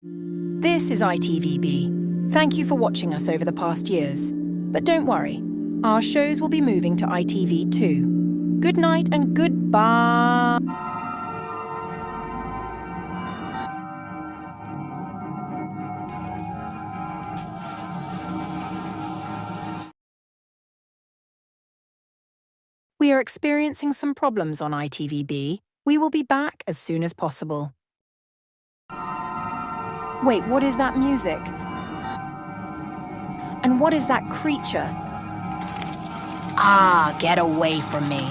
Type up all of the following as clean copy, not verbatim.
This is ITVBe. Thank you for watching us over the past years. But don't worry, our shows will be moving to ITV too. Good night and goodbye. We are experiencing some problems on ITVBe. We will be back as soon as possible. Wait, what is that music? And what is that creature? Ah, get away from me.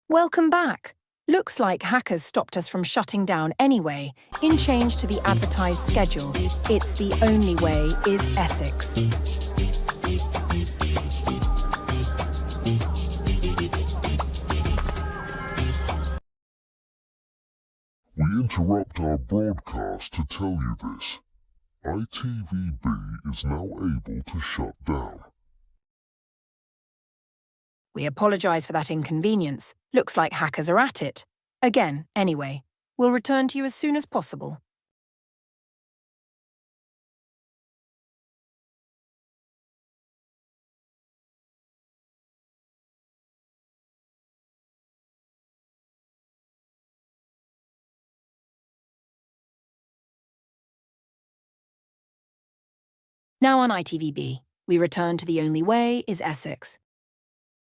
Welcome back. Looks like hackers stopped us from shutting down anyway. In change to the advertised schedule, it's the only way is Essex. We interrupt our broadcast to tell you this. ITVBe is now able to shut down. We apologise for that inconvenience. Looks like hackers are at it. Again, anyway. We'll return to you as soon as possible. Now on ITVBe, we return to the only way is Essex.